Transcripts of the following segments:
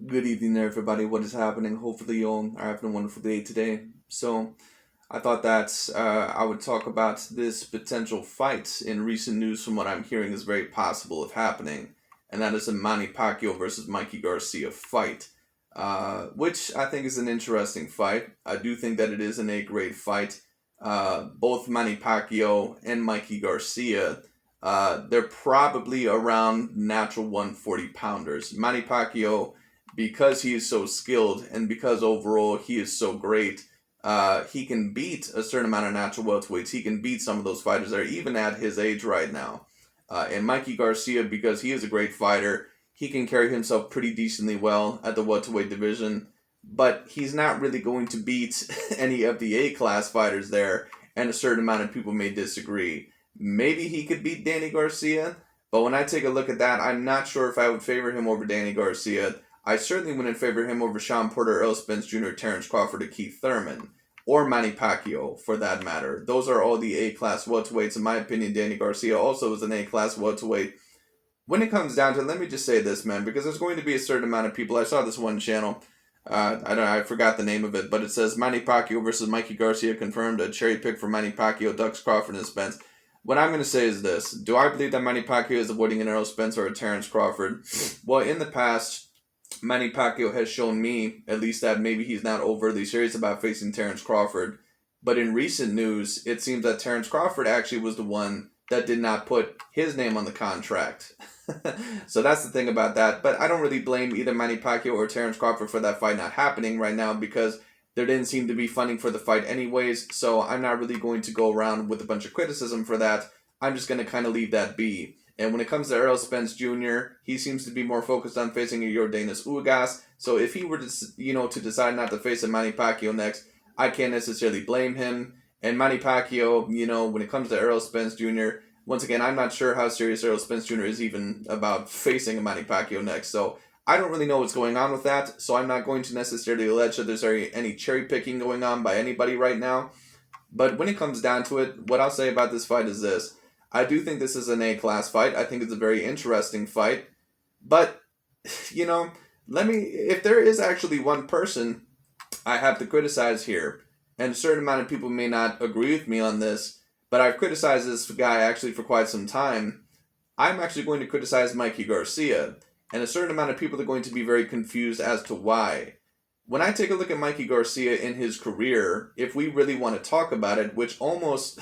Good evening there, everybody. What is happening? Hopefully, you all are having a wonderful day today. I thought that I would talk about this potential fight in recent news from what I'm hearing is very possible of happening, and that is a Manny Pacquiao versus Mikey Garcia fight, which I think is an interesting fight. I do think that it is an A-grade fight. Both Manny Pacquiao and Mikey Garcia, they're probably around natural 140 pounders. Manny Pacquiao, because he is so skilled and because overall he is so great, he can beat a certain amount of natural welterweights. He can beat some of those fighters that are even at his age right now. And Mikey Garcia, because he is a great fighter, he can carry himself pretty decently well at the welterweight division. But he's not really going to beat any of the A-class fighters there, and a certain amount of people may disagree. Maybe he could beat Danny Garcia, but when I take a look at that, I'm not sure if I would favor him over Danny Garcia. I certainly wouldn't favor him over Sean Porter, Earl Spence Jr., Terrence Crawford, or Keith Thurman, or Manny Pacquiao, for that matter. Those are all the A-class welterweights. In my opinion, Danny Garcia also is an A-class welterweight. When it comes down to it, let me just say this, man, because there's going to be a certain amount of people. I saw this one channel. I forgot the name of it, but it says Manny Pacquiao versus Mikey Garcia confirmed. A cherry pick for Manny Pacquiao, Dux Crawford, and Spence. What I'm going to say is this. Do I believe that Manny Pacquiao is avoiding an Errol Spence or a Terrence Crawford? Well, in the past, Manny Pacquiao has shown me, at least, that maybe he's not overly serious about facing Terrence Crawford. But in recent news, it seems that Terrence Crawford actually was the one that did not put his name on the contract. So that's the thing about that. But I don't really blame either Manny Pacquiao or Terrence Crawford for that fight not happening right now, because there didn't seem to be funding for the fight anyways. So I'm not really going to go around with a bunch of criticism for that. I'm just going to kind of leave that be. And when it comes to Errol Spence Jr., he seems to be more focused on facing a Yordenis Ugas. So if he were to decide not to face a Manny Pacquiao next, I can't necessarily blame him. And Manny Pacquiao, when it comes to Errol Spence Jr., once again, I'm not sure how serious Errol Spence Jr. is even about facing a Manny Pacquiao next. So I don't really know what's going on with that. So I'm not going to necessarily allege that there's any cherry picking going on by anybody right now. But when it comes down to it, what I'll say about this fight is this. I do think this is an A-class fight. I think it's a very interesting fight. But, if there is actually one person I have to criticize here, and a certain amount of people may not agree with me on this, but I've criticized this guy actually for quite some time, I'm actually going to criticize Mikey Garcia. And a certain amount of people are going to be very confused as to why. When I take a look at Mikey Garcia in his career, if we really want to talk about it, which almost...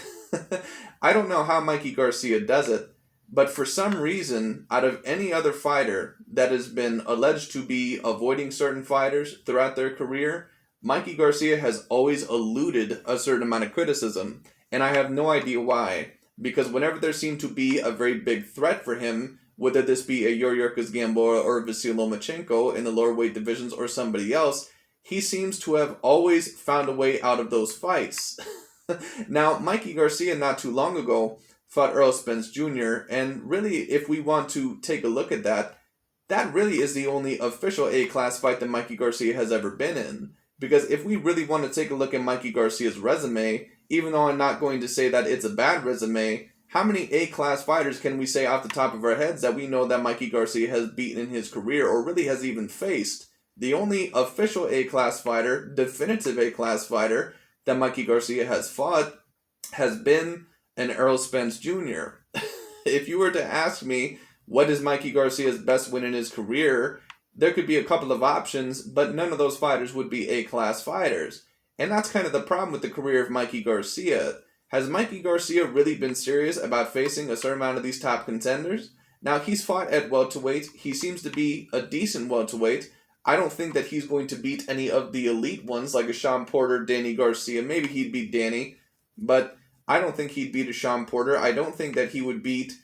I don't know how Mikey Garcia does it, but for some reason, out of any other fighter that has been alleged to be avoiding certain fighters throughout their career, Mikey Garcia has always eluded a certain amount of criticism. And I have no idea why. Because whenever there seemed to be a very big threat for him, whether this be a Yuriorkis Gamboa or Vasyl Lomachenko in the lower weight divisions or somebody else, he seems to have always found a way out of those fights. Now, Mikey Garcia not too long ago fought Earl Spence Jr., and really, if we want to take a look at that, that really is the only official A-class fight that Mikey Garcia has ever been in. Because if we really want to take a look at Mikey Garcia's resume, even though I'm not going to say that it's a bad resume, how many A-class fighters can we say off the top of our heads that we know that Mikey Garcia has beaten in his career or really has even faced? The only official A-class fighter, definitive A-class fighter, that Mikey Garcia has fought has been an Earl Spence Jr. If you were to ask me what is Mikey Garcia's best win in his career, there could be a couple of options, but none of those fighters would be A-class fighters. And that's kind of the problem with the career of Mikey Garcia. Has Mikey Garcia really been serious about facing a certain amount of these top contenders? Now, he's fought at welterweight. He seems to be a decent welterweight. I don't think that he's going to beat any of the elite ones like a Sean Porter, Danny Garcia. Maybe he'd beat Danny, but I don't think he'd beat a Sean Porter. I don't think that he would beat,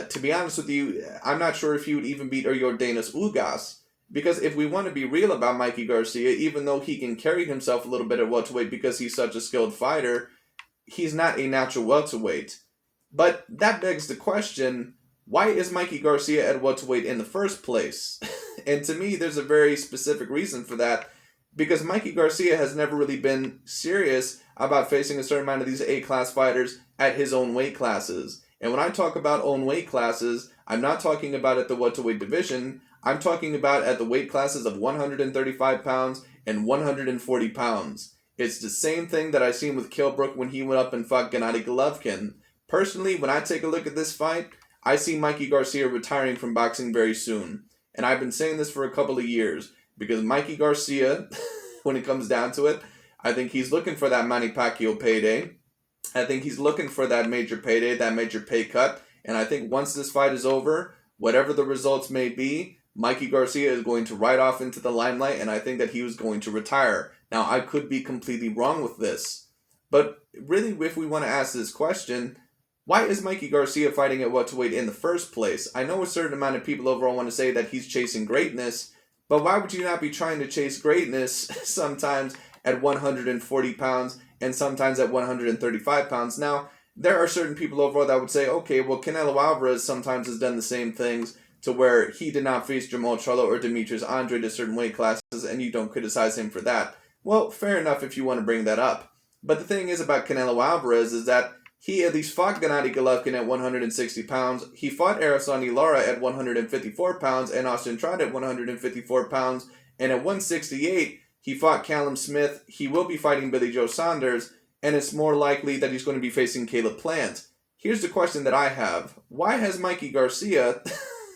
to be honest with you, I'm not sure if he would even beat Yordenis Ugas. Because if we want to be real about Mikey Garcia, even though he can carry himself a little bit at welterweight because he's such a skilled fighter, he's not a natural welterweight. But that begs the question, why is Mikey Garcia at welterweight in the first place? And to me, there's a very specific reason for that, because Mikey Garcia has never really been serious about facing a certain amount of these A-class fighters at his own weight classes. And when I talk about own weight classes, I'm not talking about at the welterweight division. I'm talking about at the weight classes of 135 pounds and 140 pounds. It's the same thing that I seen with Kell Brook when he went up and fought Gennady Golovkin. Personally, when I take a look at this fight, I see Mikey Garcia retiring from boxing very soon. And I've been saying this for a couple of years because Mikey Garcia, when it comes down to it, I think he's looking for that Manny Pacquiao payday. I think he's looking for that major payday, that major pay cut. And I think once this fight is over, whatever the results may be, Mikey Garcia is going to ride off into the limelight, and I think that he was going to retire. Now, I could be completely wrong with this. But really, if we want to ask this question, why is Mikey Garcia fighting at welterweight in the first place? I know a certain amount of people overall want to say that he's chasing greatness, but why would you not be trying to chase greatness sometimes at 140 pounds and sometimes at 135 pounds? Now, there are certain people overall that would say, okay, well, Canelo Alvarez sometimes has done the same things to where he did not face Jamal Charlo or Demetrius Andrade to certain weight classes, and you don't criticize him for that. Well, fair enough if you want to bring that up. But the thing is about Canelo Alvarez is that he at least fought Gennady Golovkin at 160 pounds. He fought Arasani Lara at 154 pounds and Austin Trout at 154 pounds. And at 168, he fought Callum Smith. He will be fighting Billy Joe Saunders. And it's more likely that he's going to be facing Caleb Plant. Here's the question that I have. Why has Mikey Garcia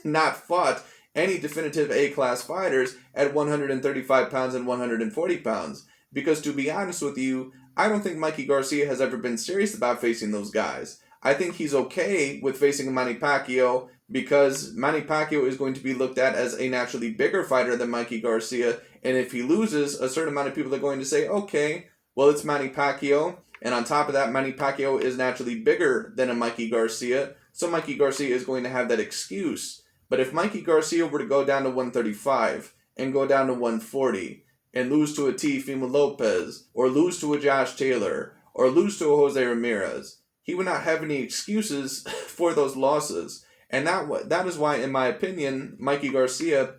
not fought any definitive A-class fighters at 135 pounds and 140 pounds? Because to be honest with you, I don't think Mikey Garcia has ever been serious about facing those guys. I think he's okay with facing Manny Pacquiao because Manny Pacquiao is going to be looked at as a naturally bigger fighter than Mikey Garcia. And if he loses, a certain amount of people are going to say, okay, well, it's Manny Pacquiao. And on top of that, Manny Pacquiao is naturally bigger than a Mikey Garcia. So Mikey Garcia is going to have that excuse. But if Mikey Garcia were to go down to 135 and go down to 140 and lose to a Teofimo Lopez or lose to a Josh Taylor or lose to a Jose Ramirez, he would not have any excuses for those losses. And that is why, in my opinion, Mikey Garcia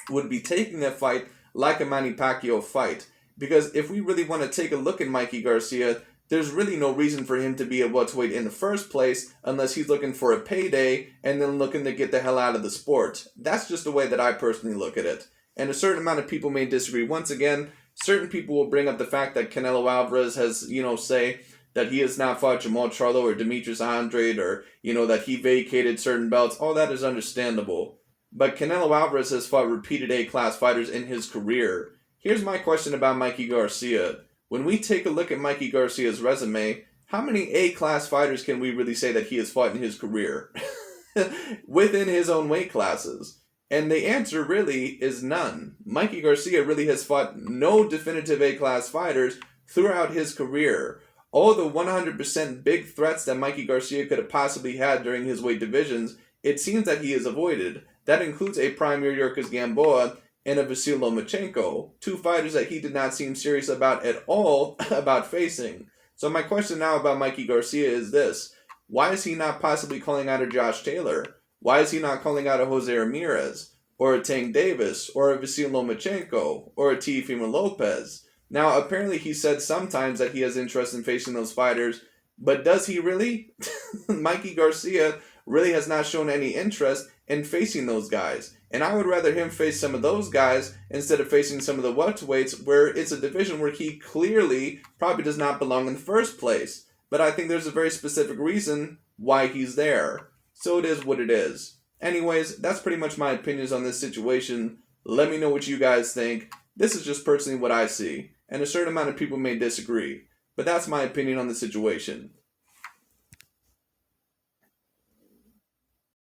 would be taking that fight like a Manny Pacquiao fight. Because if we really want to take a look at Mikey Garcia, there's really no reason for him to be at welterweight in the first place unless he's looking for a payday and then looking to get the hell out of the sport. That's just the way that I personally look at it. And a certain amount of people may disagree. Once again, certain people will bring up the fact that Canelo Alvarez has, say that he has not fought Jamal Charlo or Demetrius Andrade or, that he vacated certain belts. All that is understandable. But Canelo Alvarez has fought repeated A-class fighters in his career. Here's my question about Mikey Garcia. When we take a look at Mikey Garcia's resume, how many A-class fighters can we really say that he has fought in his career within his own weight classes? And the answer really is none. Mikey Garcia really has fought no definitive A-class fighters throughout his career. All the 100% big threats that Mikey Garcia could have possibly had during his weight divisions, it seems that he has avoided. That includes a prime Yuriorkis Gamboa and a Vasyl Lomachenko, two fighters that he did not seem serious about at all about facing. So my question now about Mikey Garcia is this. Why is he not possibly calling out a Josh Taylor? Why is he not calling out a Jose Ramirez, or a Tank Davis, or a Vasyl Lomachenko, or a Teofimo Lopez? Now, apparently he said sometimes that he has interest in facing those fighters, but does he really? Mikey Garcia really has not shown any interest in facing those guys. And I would rather him face some of those guys instead of facing some of the welterweights where it's a division where he clearly probably does not belong in the first place. But I think there's a very specific reason why he's there. So it is what it is. Anyways, that's pretty much my opinions on this situation. Let me know what you guys think. This is just personally what I see. And a certain amount of people may disagree. But that's my opinion on the situation.